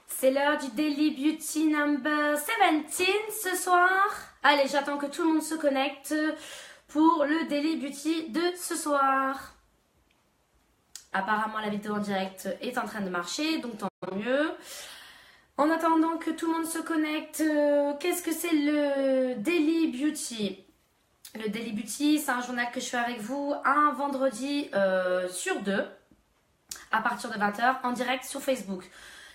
C'est l'heure du Daily Beauty number 17 ce soir. Allez, j'attends que tout le monde se connecte pour le Daily Beauty de ce soir. Apparemment, la vidéo en direct est en train de marcher, donc tant mieux. En attendant que tout le monde se connecte, qu'est-ce que c'est le Daily Beauty ? Le Daily Beauty, c'est un journal que je fais avec vous un vendredi sur deux, à partir de 20h, en direct sur Facebook.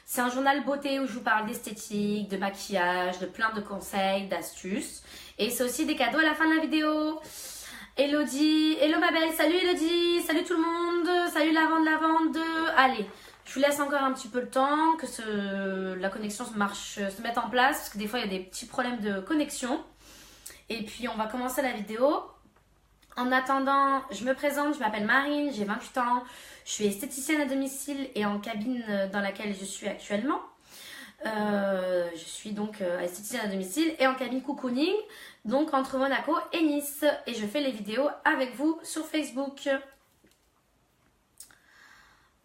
C'est un journal beauté où je vous parle d'esthétique, de maquillage, de plein de conseils, d'astuces. Et c'est aussi des cadeaux à la fin de la vidéo. Elodie, hello ma belle, salut Elodie, salut tout le monde, salut lavande. Allez, je vous laisse encore un petit peu le temps que la connexion se mette en place, parce que des fois il y a des petits problèmes de connexion. Et puis on va commencer la vidéo. En attendant, je me présente, je m'appelle Marine, j'ai 28 ans, je suis esthéticienne à domicile et en cabine dans laquelle je suis actuellement. Je suis donc esthéticienne à domicile et en cabine cocooning, donc entre Monaco et Nice. Et je fais les vidéos avec vous sur Facebook.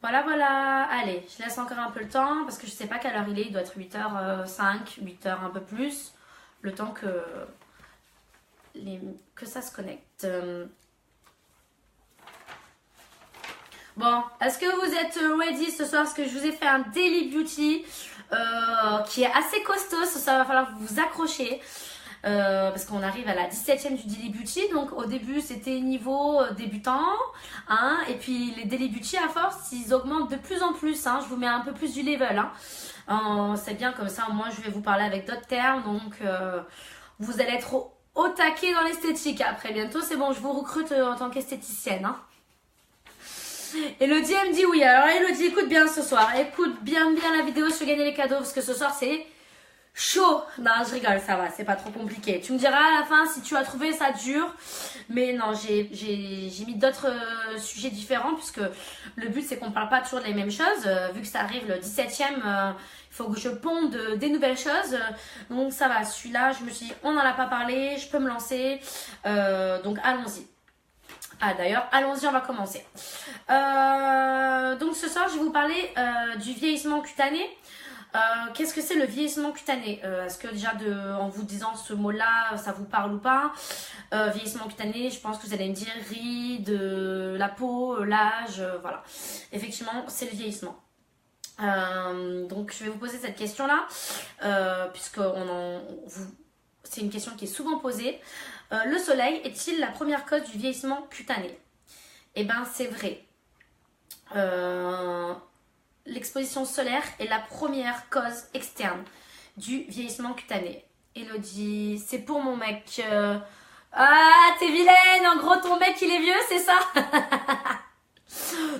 Voilà. Allez, je laisse encore un peu le temps parce que je sais pas quelle heure il est. Il doit être 8h05, 8h un peu plus. Le temps que ça se connecte. Bon, est-ce que vous êtes ready ce soir? Parce que je vous ai fait un Daily Beauty qui est assez costaud. Ça va falloir vous accrocher. Parce qu'on arrive à la 17e du Daily Beauty. Donc au début c'était niveau débutant, hein, et puis les Daily Beauty à force ils augmentent de plus en plus, hein. Je vous mets un peu plus du level, hein. C'est bien comme ça, moi je vais vous parler avec d'autres termes. Donc vous allez être au taquet dans l'esthétique après. Bientôt c'est bon, je vous recrute en tant qu'esthéticienne, hein. Elodie elle me dit oui. Alors Elodie, écoute bien ce soir, écoute bien la vidéo sur gagner les cadeaux, parce que ce soir c'est chaud. Non, je rigole, ça va, c'est pas trop compliqué. Tu me diras à la fin si tu as trouvé ça dur. Mais non, j'ai mis d'autres sujets différents, puisque le but c'est qu'on parle pas toujours des mêmes choses. Vu que ça arrive le 17e, il faut que je ponde des nouvelles choses. Donc ça va, celui-là, je me suis dit, on n'en a pas parlé, je peux me lancer. Donc allons-y. Ah d'ailleurs, allons-y, on va commencer. Donc ce soir, je vais vous parler du vieillissement cutané. Qu'est-ce que c'est le vieillissement cutané? Est-ce que déjà en vous disant ce mot-là, ça vous parle ou pas? Vieillissement cutané, je pense que vous allez me dire rides, la peau, l'âge, voilà. Effectivement, c'est le vieillissement. Donc je vais vous poser cette question-là, puisque c'est une question qui est souvent posée. Le soleil est-il la première cause du vieillissement cutané? Eh bien, c'est vrai. L'exposition solaire est la première cause externe du vieillissement cutané. Elodie, c'est pour mon mec. Ah, t'es vilaine, en gros ton mec il est vieux, c'est ça?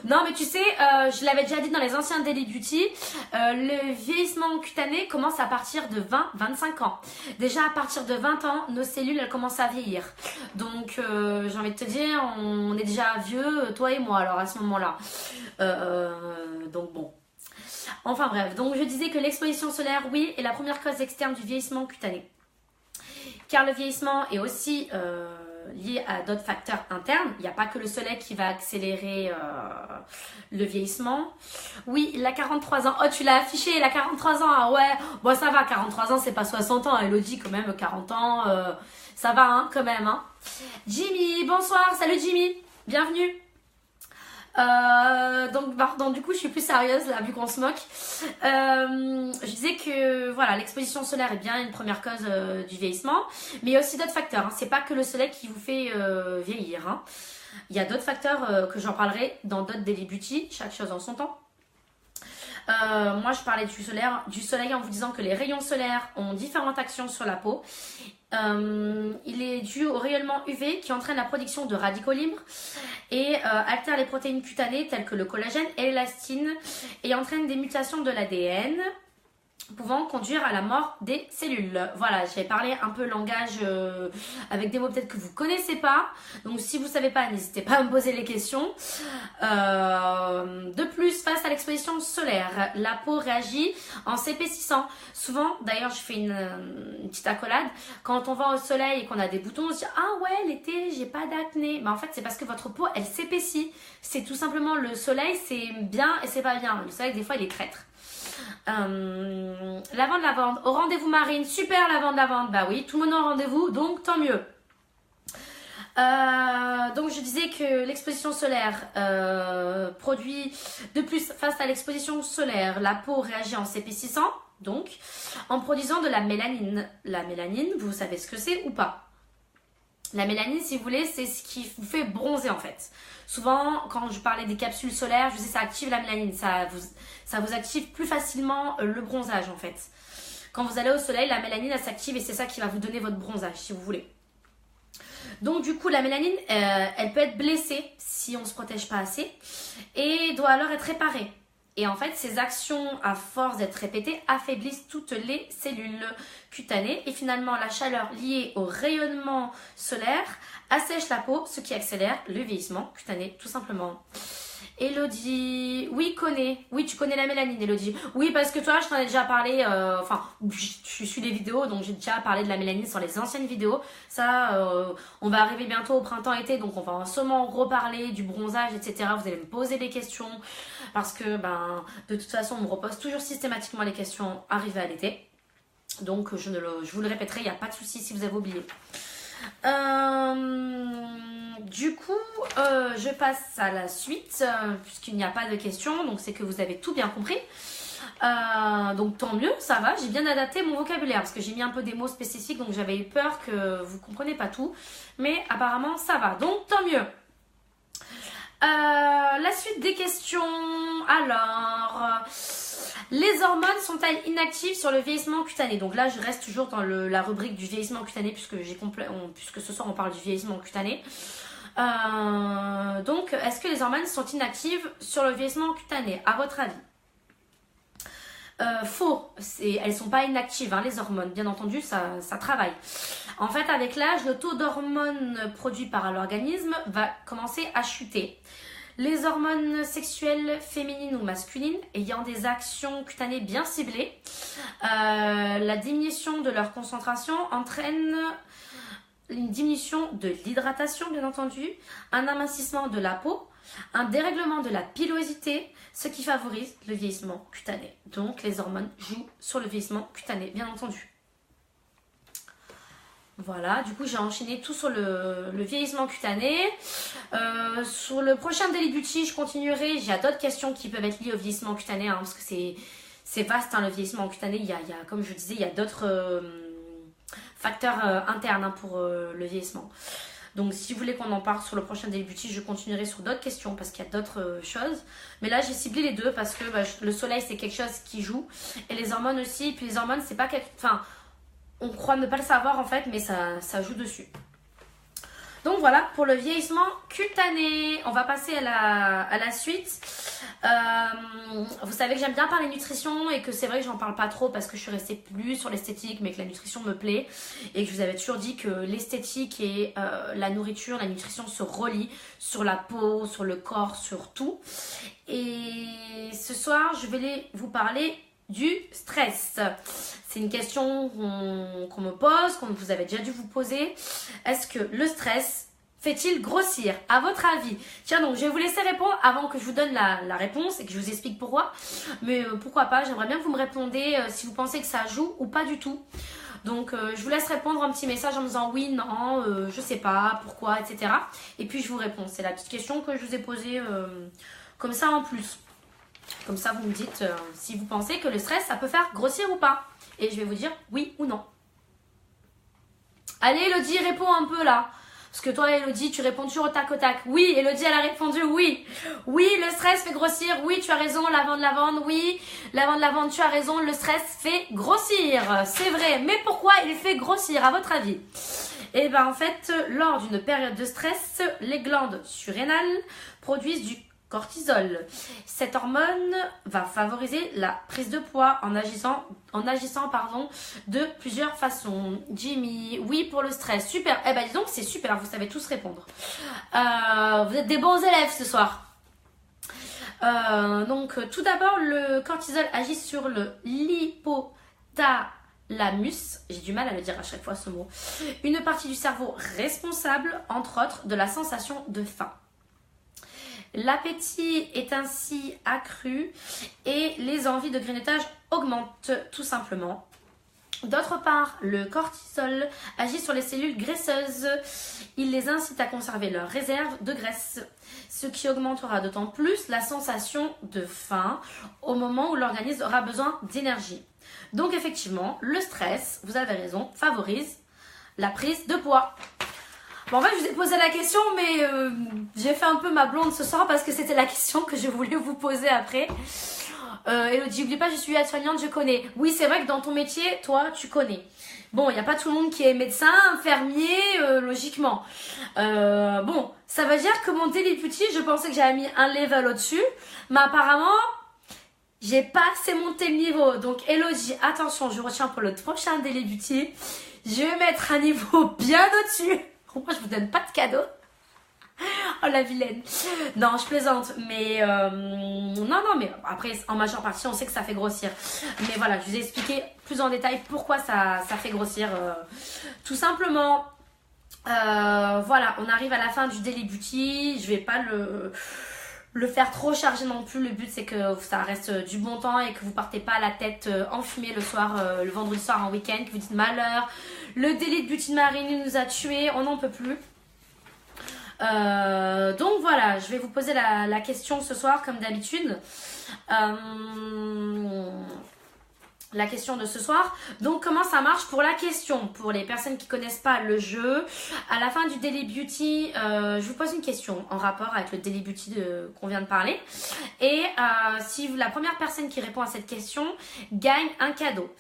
Non mais tu sais, je l'avais déjà dit dans les anciens Daily Beauty, le vieillissement cutané commence à partir de 20-25 ans. Déjà à partir de 20 ans, nos cellules elles commencent à vieillir. Donc j'ai envie de te dire, on est déjà vieux, toi et moi alors à ce moment-là. Donc bon. Enfin bref, donc je disais que l'exposition solaire, oui, est la première cause externe du vieillissement cutané. Car le vieillissement est aussi lié à d'autres facteurs internes. Il n'y a pas que le soleil qui va accélérer le vieillissement. Oui, il a 43 ans. Oh, tu l'as affiché, il a 43 ans. Ah ouais, bon ça va, 43 ans, c'est pas 60 ans. Elodie, quand même, 40 ans, ça va, hein, quand même. Hein. Jimmy, bonsoir, salut Jimmy, bienvenue. Donc pardon, du coup je suis plus sérieuse là vu qu'on se moque. Je disais que voilà, l'exposition solaire est bien une première cause du vieillissement, mais il y a aussi d'autres facteurs, hein. C'est pas que le soleil qui vous fait vieillir, hein. Il y a d'autres facteurs que j'en parlerai dans d'autres Daily Beauty, chaque chose en son temps. Moi je parlais du soleil en vous disant que les rayons solaires ont différentes actions sur la peau. Il est dû au rayonnement UV qui entraîne la production de radicaux libres et altère les protéines cutanées telles que le collagène et l'élastine et entraîne des mutations de l'ADN pouvant conduire à la mort des cellules. Voilà, j'ai parlé un peu langage avec des mots peut-être que vous connaissez pas. Donc si vous savez pas, n'hésitez pas à me poser les questions. De plus, face à l'exposition solaire, la peau réagit en s'épaississant. Souvent, d'ailleurs, je fais une petite accolade. Quand on va au soleil et qu'on a des boutons, on se dit « Ah ouais, l'été, j'ai pas d'acné. » Mais en fait, c'est parce que votre peau, elle s'épaissit. C'est tout simplement le soleil, c'est bien et c'est pas bien. Le soleil, des fois, il est traître. Lavande, au rendez-vous Marine, super lavande, bah oui, tout le monde est au rendez-vous, donc tant mieux. Donc je disais que l'exposition solaire produit de plus face à l'exposition solaire, la peau réagit en s'épaississant, donc en produisant de la mélanine. La mélanine, vous savez ce que c'est ou pas? La mélanine, si vous voulez, c'est ce qui vous fait bronzer en fait. Souvent, quand je parlais des capsules solaires, je disais ça active la mélanine, ça vous active plus facilement le bronzage en fait. Quand vous allez au soleil, la mélanine elle s'active et c'est ça qui va vous donner votre bronzage si vous voulez. Donc du coup, la mélanine, elle peut être blessée si on ne se protège pas assez et doit alors être réparée. Et en fait, ces actions, à force d'être répétées, affaiblissent toutes les cellules cutanées. Et finalement, la chaleur liée au rayonnement solaire assèche la peau, ce qui accélère le vieillissement cutané, tout simplement. Elodie, oui, tu connais la mélanine, Elodie. Oui, parce que toi, je t'en ai déjà parlé, je suis les vidéos, donc j'ai déjà parlé de la mélanine sur les anciennes vidéos. Ça, on va arriver bientôt au printemps-été, donc on va sûrement reparler du bronzage, etc. Vous allez me poser des questions, parce que, de toute façon, on me repose toujours systématiquement les questions arrivées à l'été. Donc, je vous le répéterai, il n'y a pas de souci si vous avez oublié. Du coup, je passe à la suite, puisqu'il n'y a pas de questions, donc c'est que vous avez tout bien compris. Donc tant mieux, ça va, j'ai bien adapté mon vocabulaire, parce que j'ai mis un peu des mots spécifiques, donc j'avais eu peur que vous ne compreniez pas tout, mais apparemment ça va, donc tant mieux. La suite des questions, alors... les hormones sont-elles inactives sur le vieillissement cutané? Donc là, je reste toujours dans la rubrique du vieillissement cutané puisque ce soir, on parle du vieillissement cutané. Donc, est-ce que les hormones sont inactives sur le vieillissement cutané, à votre avis? Faux, elles ne sont pas inactives, hein, les hormones. Bien entendu, ça travaille. En fait, avec l'âge, le taux d'hormones produit par l'organisme va commencer à chuter. Les hormones sexuelles féminines ou masculines ayant des actions cutanées bien ciblées, la diminution de leur concentration entraîne une diminution de l'hydratation, bien entendu, un amincissement de la peau, un dérèglement de la pilosité, ce qui favorise le vieillissement cutané. Donc, les hormones jouent sur le vieillissement cutané, bien entendu. Voilà, du coup j'ai enchaîné tout sur le vieillissement cutané. Sur le prochain Daily Beauty, je continuerai. J'ai d'autres questions qui peuvent être liées au vieillissement cutané, hein, parce que c'est vaste, hein, le vieillissement cutané. Il y a, comme je disais, il y a d'autres facteurs internes, hein, pour le vieillissement. Donc si vous voulez qu'on en parle sur le prochain Daily Beauty, je continuerai sur d'autres questions parce qu'il y a d'autres choses. Mais là j'ai ciblé les deux parce que le soleil c'est quelque chose qui joue. Et les hormones aussi. Puis les hormones c'est pas quelque... Enfin, on croit ne pas le savoir en fait, mais ça joue dessus. Donc voilà pour le vieillissement cutané. On va passer à la suite. Vous savez que j'aime bien parler nutrition et que c'est vrai que j'en parle pas trop parce que je suis restée plus sur l'esthétique, mais que la nutrition me plaît. Et que je vous avais toujours dit que l'esthétique et la nourriture, la nutrition se relient sur la peau, sur le corps, sur tout. Et ce soir, je vais vous parler du stress. C'est une question qu'on me pose, qu'on vous avez déjà dû vous poser. Est-ce que le stress fait-il grossir, à votre avis? Tiens, donc je vais vous laisser répondre avant que je vous donne la réponse et que je vous explique pourquoi. Mais pourquoi pas, j'aimerais bien que vous me répondez si vous pensez que ça joue ou pas du tout. Donc je vous laisse répondre un petit message en me disant oui, non, je sais pas, pourquoi, etc. Et puis je vous réponds. C'est la petite question que je vous ai posée comme ça en plus. Comme ça, vous me dites si vous pensez que le stress, ça peut faire grossir ou pas. Et je vais vous dire oui ou non. Allez, Elodie, réponds un peu là. Parce que toi, Elodie, tu réponds toujours au tac au tac. Oui, Elodie, elle a répondu oui. Oui, le stress fait grossir. Oui, tu as raison, lavande. Oui, lavande, tu as raison, le stress fait grossir. C'est vrai. Mais pourquoi il fait grossir, à votre avis? Eh bien, en fait, lors d'une période de stress, les glandes surrénales produisent du cortisol. Cette hormone va favoriser la prise de poids en agissant de plusieurs façons. Jimmy, oui pour le stress. Super. Eh ben dis donc, c'est super, vous savez tous répondre. Vous êtes des bons élèves ce soir. Donc tout d'abord, le cortisol agit sur le l'hypothalamus. J'ai du mal à le dire à chaque fois ce mot. Une partie du cerveau responsable, entre autres, de la sensation de faim. L'appétit est ainsi accru et les envies de grignotage augmentent tout simplement. D'autre part, le cortisol agit sur les cellules graisseuses. Il les incite à conserver leur réserve de graisse, ce qui augmentera d'autant plus la sensation de faim au moment où l'organisme aura besoin d'énergie. Donc effectivement, le stress, vous avez raison, favorise la prise de poids. Bon, en fait, je vous ai posé la question, mais j'ai fait un peu ma blonde ce soir parce que c'était la question que je voulais vous poser après. Elodie, n'oublie pas, je suis aide-soignante, je connais. Oui, c'est vrai que dans ton métier, toi, tu connais. Bon, il n'y a pas tout le monde qui est médecin, infirmier, logiquement. Bon, ça veut dire que mon Daily Beauty, je pensais que j'avais mis un level au-dessus, mais apparemment, j'ai pas assez monté le niveau. Donc, Elodie, attention, je retiens pour le prochain Daily Beauty. Je vais mettre un niveau bien au-dessus. Moi, je vous donne pas de cadeau. Oh la vilaine. Non, je plaisante. Mais non, mais après, en majeure partie, on sait que ça fait grossir. Mais voilà, je vous ai expliqué plus en détail pourquoi ça fait grossir. Tout simplement. Voilà, on arrive à la fin du Daily Beauty. Je vais pas le faire trop chargé non plus. Le but, c'est que ça reste du bon temps et que vous partez pas la tête enfumée le soir, le vendredi soir en week-end, que vous dites malheur. Le Daily Beauty de Marine nous a tués, on n'en peut plus. Donc voilà, je vais vous poser la question ce soir comme d'habitude. La question de ce soir. Donc comment ça marche pour la question? Pour les personnes qui connaissent pas le jeu, à la fin du Daily Beauty, je vous pose une question en rapport avec le Daily Beauty qu'on vient de parler. Et si la première personne qui répond à cette question gagne un cadeau.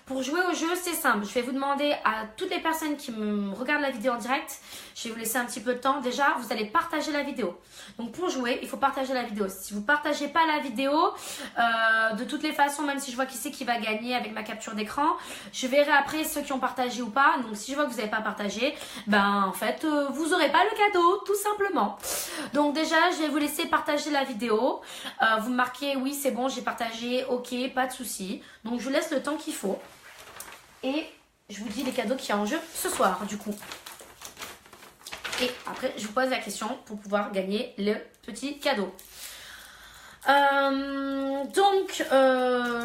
Pour jouer au jeu, c'est simple. Je vais vous demander à toutes les personnes qui me regardent la vidéo en direct, je vais vous laisser un petit peu de temps. Déjà, vous allez partager la vidéo. Donc pour jouer, il faut partager la vidéo. Si vous partagez pas la vidéo, de toutes les façons, même si je vois qui c'est qui va gagner avec ma capture d'écran, je verrai après ceux qui ont partagé ou pas. Donc si je vois que vous n'avez pas partagé, ben en fait vous n'aurez pas le cadeau tout simplement. Donc déjà je vais vous laisser partager la vidéo. Vous marquez oui c'est bon j'ai partagé, ok pas de souci. Donc je vous laisse le temps qu'il faut et je vous dis les cadeaux qu'il y a en jeu ce soir du coup. Et après je vous pose la question pour pouvoir gagner le petit cadeau.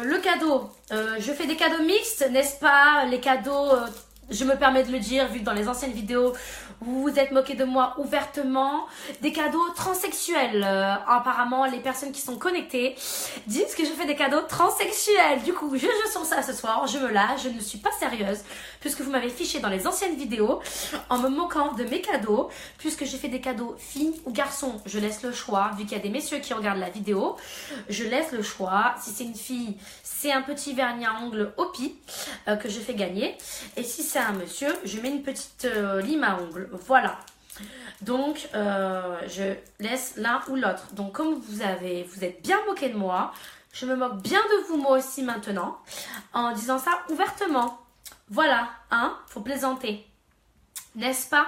Le cadeau, je fais des cadeaux mixtes, n'est-ce pas? Les cadeaux, je me permets de le dire, vu que dans les anciennes vidéos, vous vous êtes moqué de moi ouvertement. Des cadeaux transsexuels. Apparemment, les personnes qui sont connectées disent que je fais des cadeaux transsexuels. Du coup, je joue sur ça ce soir. Je me lâche, je ne suis pas sérieuse. Puisque vous m'avez fiché dans les anciennes vidéos en me moquant de mes cadeaux. Puisque j'ai fait des cadeaux filles ou garçons. Je laisse le choix. Vu qu'il y a des messieurs qui regardent la vidéo, je laisse le choix. Si c'est une fille, c'est un petit vernis à ongles Opi que je fais gagner. Et si c'est un monsieur, je mets une petite lime à ongles. Voilà. Donc, je laisse l'un ou l'autre. Donc, comme vous êtes bien moqué de moi, je me moque bien de vous moi aussi maintenant, en disant ça ouvertement. Voilà, hein, faut plaisanter. N'est-ce pas?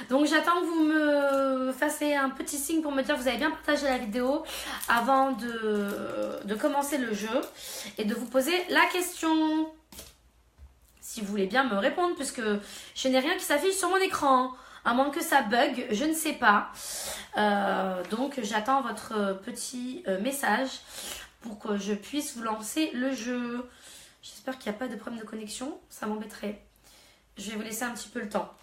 Donc, j'attends que vous me fassiez un petit signe pour me dire que vous avez bien partagé la vidéo avant de commencer le jeu et de vous poser la question. Si vous voulez bien me répondre, puisque je n'ai rien qui s'affiche sur mon écran. À moins que ça bug, je ne sais pas. Donc j'attends votre petit message pour que je puisse vous lancer le jeu. J'espère qu'il n'y a pas de problème de connexion, ça m'embêterait. Je vais vous laisser un petit peu le temps.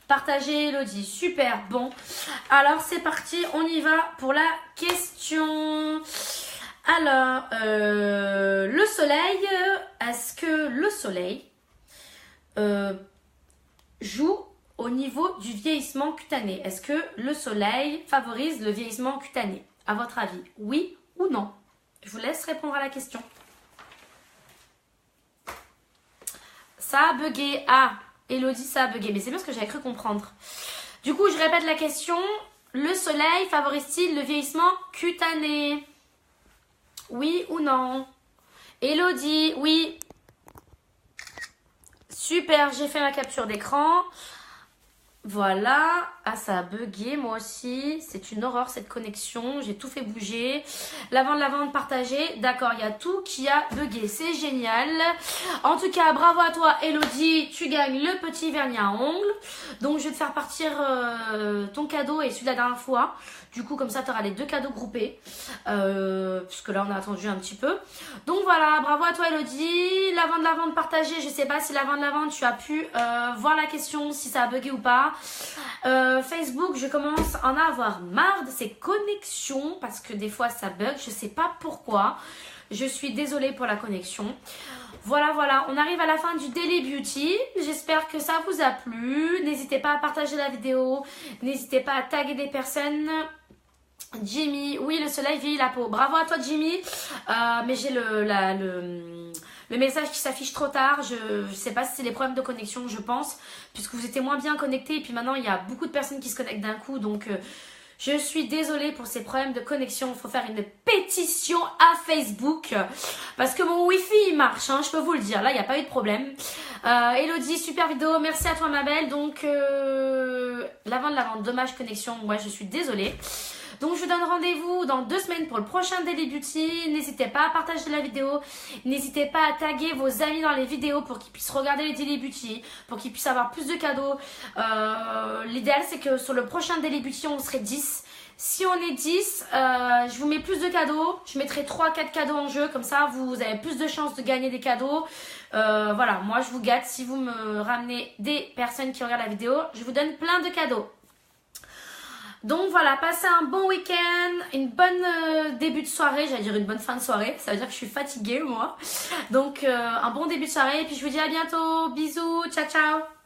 Partagez Elodie, super, bon. Alors c'est parti, on y va pour la question. Alors, le soleil, est-ce que le soleil joue au niveau du vieillissement cutané? Est-ce que le soleil favorise le vieillissement cutané? À votre avis, oui ou non? Je vous laisse répondre à la question. Ça a bugué. Ah, Elodie, ça a bugué. Mais c'est bien ce que j'avais cru comprendre. Du coup, je répète la question. Le soleil favorise-t-il le vieillissement cutané? Oui ou non? Elodie, oui. Super, j'ai fait ma capture d'écran. Voilà. Ah, ça a bugué, moi aussi. C'est une horreur, cette connexion. J'ai tout fait bouger. Lavande, partagée. D'accord, il y a tout qui a bugué. C'est génial. En tout cas, bravo à toi, Elodie. Tu gagnes le petit vernis à ongles. Donc, je vais te faire partir ton cadeau et celui de la dernière fois. Du coup, comme ça, tu auras les deux cadeaux groupés. Puisque là, on a attendu un petit peu. Donc, voilà. Bravo à toi, Elodie. Lavande, partagée. Je sais pas si lavande, tu as pu voir la question, si ça a bugué ou pas. Facebook, je commence à en avoir marre de ces connexions parce que des fois ça bug, je sais pas pourquoi. Je suis désolée pour la connexion. Voilà, on arrive à la fin du Daily Beauty. J'espère que ça vous a plu. N'hésitez pas à partager la vidéo. N'hésitez pas à taguer des personnes. Jimmy, oui, le soleil vieillit la peau. Bravo à toi, Jimmy. Mais j'ai le message qui s'affiche trop tard. Je sais pas si c'est les problèmes de connexion, je pense, puisque vous étiez moins bien connectés. Et puis maintenant, il y a beaucoup de personnes qui se connectent d'un coup. Donc, je suis désolée pour ces problèmes de connexion. Il faut faire une pétition à Facebook. Parce que mon Wi-Fi, il marche, hein, je peux vous le dire. Là, il n'y a pas eu de problème. Elodie, super vidéo. Merci à toi, ma belle. Donc, lavande, dommage connexion. Moi, je suis désolée. Donc, je vous donne rendez-vous dans 2 semaines pour le prochain Daily Beauty. N'hésitez pas à partager la vidéo. N'hésitez pas à taguer vos amis dans les vidéos pour qu'ils puissent regarder les Daily Beauty, pour qu'ils puissent avoir plus de cadeaux. L'idéal, c'est que sur le prochain Daily Beauty, on serait 10. Si on est 10, je vous mets plus de cadeaux. Je mettrai 3-4 cadeaux en jeu. Comme ça, vous avez plus de chances de gagner des cadeaux. Voilà, moi, je vous gâte. Si vous me ramenez des personnes qui regardent la vidéo, je vous donne plein de cadeaux. Donc voilà, passez un bon week-end, une bonne début de soirée, j'allais dire une bonne fin de soirée, ça veut dire que je suis fatiguée moi. Donc un bon début de soirée et puis je vous dis à bientôt, bisous, ciao ciao.